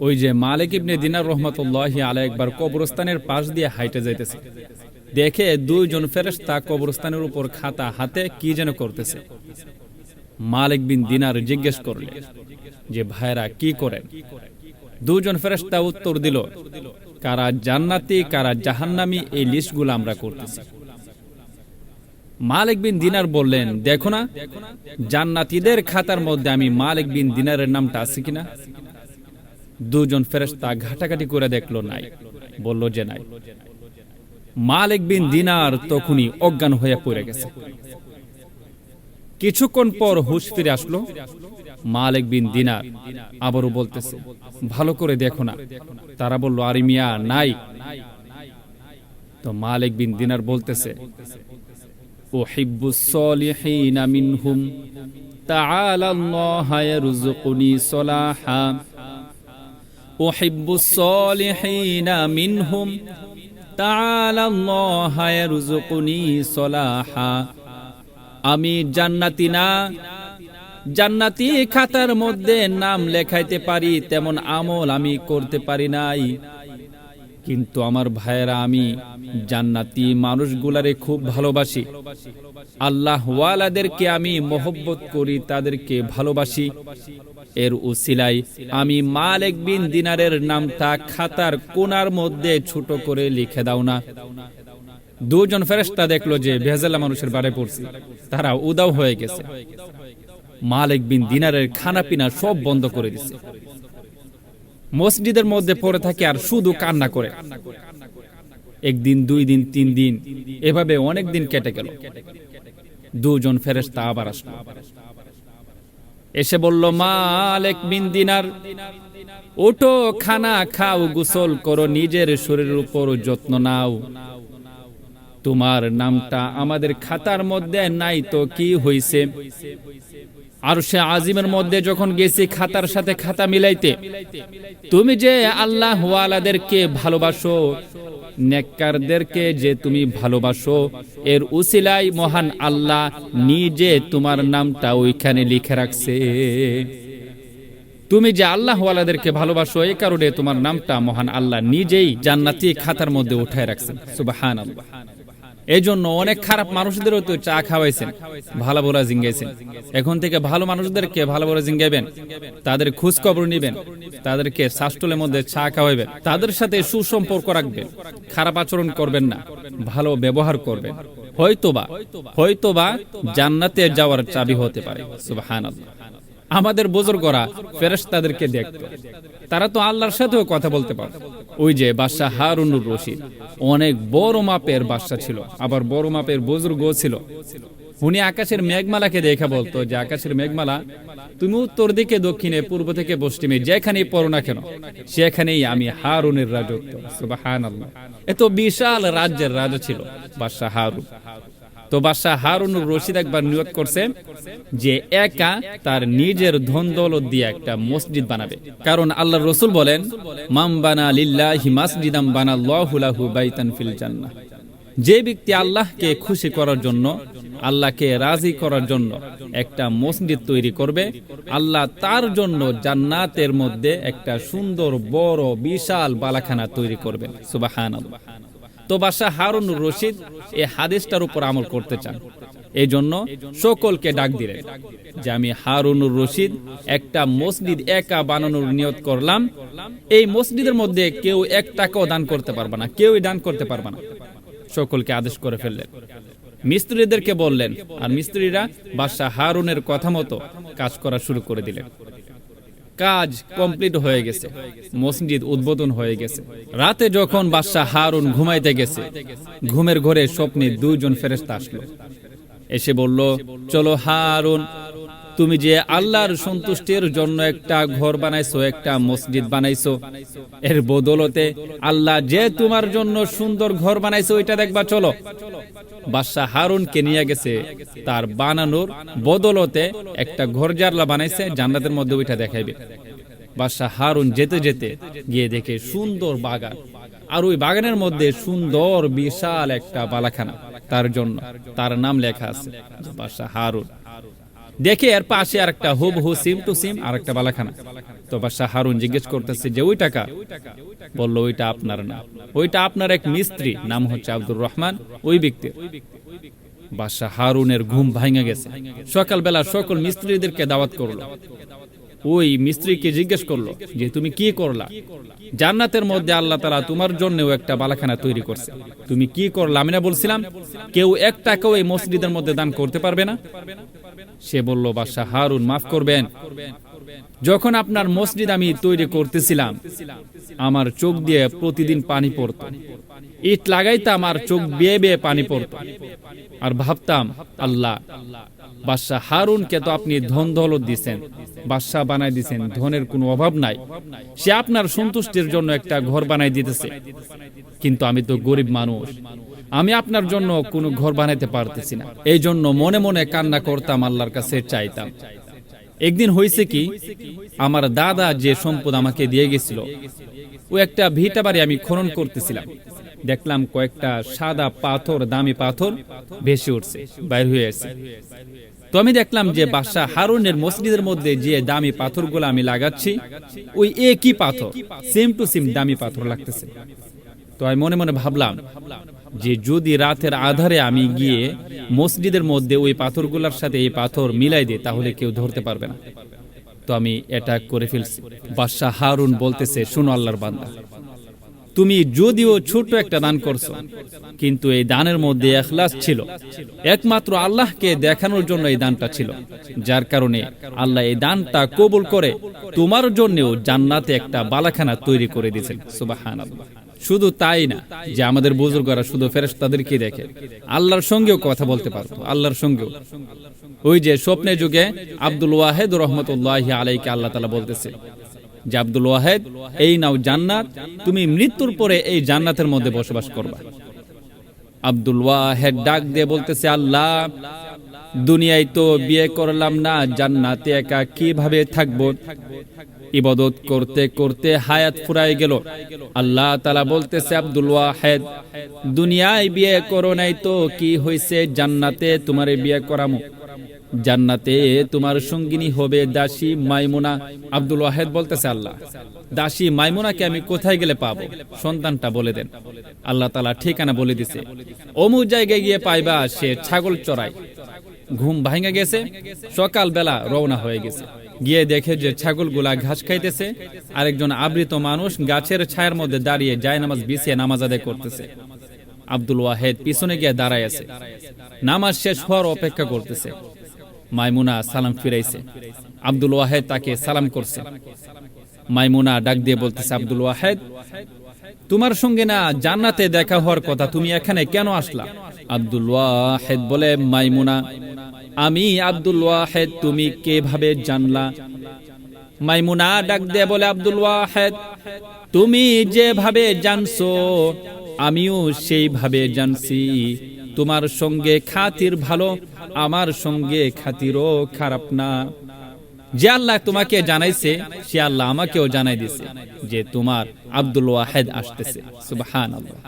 ওই যে মালিক ইবনে দিনার রহমাতুল্লাহি আলাইহি একবার কবরস্থানের পাশ দিয়ে হাইটে যাইতেছে, দেখে দুইজন ফেরেশতা কবরস্থানের উপর খাতা হাতে কি যেন করতেছে। মালিক বিন দিনার জিজ্ঞেস করলেন যে ভাইরা কি করেন? দুজন ফেরেশতা উত্তর দিল, কারা জান্নাতি কারা জাহান্নামী এই লিস্টগুলো আমরা করতেছি। মালিক বিন দিনার বললেন, দেখো না জান্নাতীদের খাতার মধ্যে আমি মালিক বিন দিনারের নামটা আছে কিনা? দুজন ফেরেশতা ঘাটাঘাটি করে দেখলো নাই, বলল যে নাই। মালিক বিন দিনার তখনই অজ্ঞান হয়ে পড়ে গেছে। কিছুক্ষণ পর হুঁশ ফিরে আসলো। মালিক বিন দিনার আবারও বলতেছে, ভালো করে দেখো না। তারা বলল, আরে মিয়া নাই। তো মালিক বিন দিনার বলতেছে, উহিব্বুস সলিহিনা মিনহুম তাআলা আল্লাহু ইয়ারযুকুনি সলাহা। উহিব্বুস সলিহিনা মিনহুম তাআলা আল্লাহু ইয়ারযুকুনি সলাহা। আমি জান্নাতি না, জান্নাতি খাতার মধ্যে নাম লেখাইতে পারি তেমন আমল আমি করতে পারি নাই, কিন্তু আমার ভাইয়েরা আমি জান্নাতি মানুষগুলারে খুব ভালোবাসি। আল্লাহ ওয়ালাদেরকে আমি মহব্বত করি, তাদেরকে ভালোবাসি। এর উসিলাই আমি মালিক বিন দিনারের নামটা খাতার কোণার মধ্যে ছোট করে লিখে দাও না। দুজন ফেরেশতা দেখলো যে ভেজালা মানুষের বাড়ি পড়ছে, তারা উদাও হয়ে গেছে। মালিক বিন দিনারের খানা পিনা সব বন্ধ করে দিছে। মসজিদের মধ্যে পড়ে থাকে আর শুধু কান্না করে। একদিন, 2 দিন, 3 দিন, এভাবে অনেক দিন কেটে গেল। দুজন ফেরেশতা আবার আসলো, এসে বলল, মালিক বিন দিনার ওঠো, খানা খাও, গোসল করো, নিজের শরীরের উপর যত্ন নাও। তোমার নামটা আমাদের খাতার মধ্যে নাই তো কি হইছে? আরশে আজিমের মধ্যে যখন গেছি খাতার সাথে খাতা মিলাইতে, তুমি যে আল্লাহ ওয়ালাদেরকে ভালোবাসো, নেককারদেরকে যে তুমি ভালোবাসো, এর উসিলাই মহান আল্লাহ নিজে তোমার নামটা ওইখানে লিখে রাখছে। তুমি যে আল্লাহ ওয়ালাদেরকে ভালোবাসো, এই কারণে তোমার নামটা মহান আল্লাহ নিজেই জান্নাতি খাতার মধ্যে উঠায় রাখছেন। সুবহানাল্লাহ। এই জন্য অনেক খারাপ মানুষদেরও তো চা খাওয়াইছেন, ভালো বলা জিঙ্গাইছেন। এখন থেকে ভালো মানুষদেরকে ভালো বলা জিঙ্গাইবেন, তাদের খোঁজ খবর নিবেন, তাদেরকে শাস্টলের মধ্যে চা খাওয়াইবেন, তাদের সাথে সুসম্পর্ক রাখবেন, খারাপ আচরণ করবেন না, ভালো ব্যবহার করবেন। হয়তোবা জান্নাতে যাওয়ার চাবি হতে পারে। সুবহানাল্লাহ। আমাদের বুজুর্গরা ফেরেশতাদেরকে দেখতো, তারা তো আল্লাহর সাথেও কথা বলতে পারত। ওই যে বাদশাহ হারুনুর রশিদ অনেক বড় মাপের বাদশাহ ছিল, আবার বড় মাপের বুজুর্গও ছিল। উনি আকাশের মেঘমালাকে দেখে বলতো যে, আকাশের মেঘমালা তুমি উত্তর দিকে দক্ষিণে পূর্ব থেকে পশ্চিমে যেখানেই পড়ো না কেন, সেখানেই আমি হারুনের রাজত্ব। সুবহানাল্লাহ। এত বিশাল রাজ্যের রাজা ছিল বাদশাহ হারুন। তো বাদশাহ হারুনুর রশিদ একবার নিয়ত করছে যে একা তার নিজের ধন দৌলত দিয়ে একটা মসজিদ বানাবে। কারণ আল্লাহর রাসূল বলেন, মান বানা লিল্লাহি মাসজিদাম বানাল্লাহু লাহু বাইতান ফিল জান্নাহ। যে ব্যক্তি আল্লাহকে খুশি করার জন্য, আল্লাহকে রাজি করার জন্য একটা মসজিদ তৈরি করবে, আল্লাহ তার জন্য জান্নাতের মধ্যে একটা সুন্দর বড় বিশাল বালাখানা তৈরি করবেন। সুবহানাল্লাহ। তো বাদশাহ হারুনুর রশিদ এই হাদিসটার উপর আমল করতে চান, এই জন্য সকলকে ডাক দিলেন যে আমি হারুনুর রশিদ একটা মসজিদ একা বানানোর নিয়ত করলাম। এই মসজিদের মধ্যে কেউ 1 টাকাও দান করতে পারবে না, কেউই দান করতে পারবে না। সকলকে আদেশ করে ফেললেন। মিস্ত্রিদেরকে বললেন, আর মিস্ত্রিরা বাদশাহ হারুনের কথা মতো কাজ করা শুরু করে দিলেন। কাজ কমপ্লিট হয়ে গেছে, মসজিদ উদ্বোধন হয়ে গেছে। রাতে যখন বাদশাহ হারুন ঘুমাইতে গেছে, ঘুমের ঘরে স্বপ্নে 2 জন ফেরেশতা আসলো, এসে বলল, চলো হারুন, তুমি যে আল্লাহর সন্তুষ্টির জন্য একটা ঘর বানাইছো, একটা মসজিদ বানাইছো, এর বদলতে আল্লাহ যে তোমার জন্য সুন্দর ঘর বানাইছো ওইটা দেখবা, চলো। বাদশাহ হারুনকে নিয়ে গেছে, তার বানানোর বদলতে একটা ঘর যে আল্লাহ বানাইছে জান্নাতের মধ্যে ওইটা দেখাইবে। বাদশাহ হারুন যেতে যেতে গিয়ে দেখে সুন্দর বাগান, আর ওই বাগানের মধ্যে সুন্দর বিশাল একটা বালাখানা, তার জন্য তার নাম লেখা আছে বাদশাহ হারুন। দেখে এর পাশে আর একটা হুবহু সিম টু সিম আর একটা বালাখানা। তো বাদশাহ হারুন জিজ্ঞেস করতেছে যে ওই টাকা, বলল ওইটা আপনার না, ওইটা আপনার এক মিস্ত্রি, নাম হচ্ছে আব্দুর রহমান, ওই ব্যক্তির। বাদশাহ হারুনের ঘুম ভাঙা গেছে। সকালবেলা সকল মিস্ত্রিদেরকে দাওয়াত করলো। ওই মিস্ত্রিকে জিজ্ঞেস করলো যে তুমি কি করলা? জান্নাতের মধ্যে আল্লাহ তাআলা তোমার জন্যও একটা বালাখানা তৈরি করছে, তুমি কি করলা? আমি না বলছিলাম কেউ এক টাকাও এই মসজিদের মধ্যে দান করতে পারবে না? সে বলল, বাদশাহ হারুন মাফ করবেন, যখন আপনার মসজিদ আমি তৈরি করতেছিলাম আমার চোখ দিয়ে প্রতিদিন পানি পড়তো, ইট লাগাইতাম আর চোখ বেয়ে বেয়ে পানি পড়তো, আর ভাবতাম আল্লাহ বাদশাহ হারুনকে তো আপনি ধন দৌলত দিছেন, বাদশাহ বানাই দিছেন, ধনের কোনো অভাব নাই, সে আপনার সন্তুষ্টির জন্য একটা ঘর বানাই দিতেছে, কিন্তু আমি তো গরিব মানুষ, আমি আপনার জন্য কোনো ঘর বানাইতে পারতেছি না। এই জন্য মনে মনে কান্না করতাম, আল্লাহর কাছে চাইতাম। একদিন হয়েছে কি, আমার দাদা যে সম্পদ আমাকে দিয়ে গেছিল, ও একটা ভিটা বাড়ি আমি খনন করতেছিলাম, দেখলাম কয়েকটা সাদা পাথর, দামি পাথর ভেসে উঠছে, বাইর হয়ে আসছে। তো আমি দেখলাম যে বাদশাহ হারুনের মসজিদের মধ্যে যে দামি পাথরগুলো আমি লাগাচ্ছি, ওই একই পাথর, সেম টু সেম দামি পাথর লাগতেছে। তো আমি মনে মনে ভাবলাম যে যদি রাতের আধারে আমি গিয়ে মসজিদের মধ্যে ওই পাথরগুলোর সাথে এই পাথর মিলাই দিই, তাহলে কেউ ধরতে পারবে না। তো আমি এটা করে ফেলছি। বাদশাহ হারুন বলতেছে, শুনো আল্লাহর বান্দা, তুমি যদিও ছোট একটা দান করছো, কিন্তু এই দানের মধ্যে ইখলাস ছিল, একমাত্র আল্লাহকে দেখানোর জন্য এই দানটা ছিল, যার কারণে আল্লাহ এই দানটা কবুল করে তোমার জন্যও জান্নাতে একটা বালাখানা তৈরি করে দিয়েছেন। সুবহানাল্লাহ। শুধু তাই না যে আমাদের বুজুর্গরা শুধু ফেরেশতাদেরকে দেখে, আল্লাহর সঙ্গেও কথা বলতে পারতো, আল্লাহর সঙ্গেও। ওই যে স্বপ্নে যুগে আব্দুল ওয়াহেদ রহমতুল্লাহি আলাইহি আল্লাহ তাআলা বলতেছে যে আব্দুল ওয়াহেদ, এই নাও জান্নাত, তুমি মৃত্যুর পরে এই জান্নাতের মধ্যে বসবাস করবা। আব্দুল ওয়াহেদ ডাক দিয়ে বলতেছে, আল্লাহ দুনিয়ায় তো বিয়ে করলাম না, জান্নাতে একা কিভাবে থাকবো? ইবাদত করতে করতে হায়াত ফুরাই গেল। আল্লাহ তাআলা বলতেছে, আব্দুল ওয়াহেদ দুনিয়ায় বিয়ে করো নাই তো কি হইছে, জান্নাতে তোমারে বিয়ে করামু, জান্নাতে তোমার সঙ্গিনী হবে দাসী মাইমুনা। আব্দুল ওয়াহেদ বলতেছে, আল্লাহ দাসী মাইমুনাকে আমি কোথায় গেলে পাবো? সন্তানটা বলে দেন। আল্লাহ তাআলা ঠিকানা বলে দিছে, অমুক জায়গায় গিয়ে পাইবা, সে ছাগল চড়ায়। ঘুম ভাঙা গেছে, সকাল বেলা রওনা হয়ে গেছে, গিয়ে দেখে যে ছাগলগুলা ঘাস খাইতেছে, আরেকজন আবৃত মানুষ গাছের ছায়ার মধ্যে দাঁড়িয়ে জায়নামাজ বিছিয়ে নামাজ আদায় করতেছে। আব্দুল ওয়াহেদ পিছনে গিয়ে দাঁড়ায় আছে, নামাজ শেষ হওয়ার অপেক্ষা করতেছে। মাইমুনা সালাম ফিরাইছে, আব্দুল ওয়াহেদ তাকে সালাম করছে। মাইমুনা ডাক দিয়ে বলতেছে, আব্দুল ওয়াহেদ তোমার সঙ্গে না জান্নাতে দেখা হওয়ার কথা, তুমি এখানে কেন আসলা? আব্দুল ওয়াহেদ বলে, মাইমুনা আমি আব্দুল ওয়াহেদ, তুমি কিভাবে জানলা? মাইমুনা ডাক দিয়ে বলে, আব্দুল ওয়াহেদ তুমি যেভাবে জানছো আমিও সেইভাবে জানছি, তোমার সঙ্গে খাতির ভালো, আমার সঙ্গে খাতিরও খারাপ না। যে আল্লাহ তোমাকে জানাইছে সে আল্লাহ আমাকেও জানাই দিছে যে তোমার আব্দুল ওয়াহেদ আসতেছে। সুবহানাল্লাহ।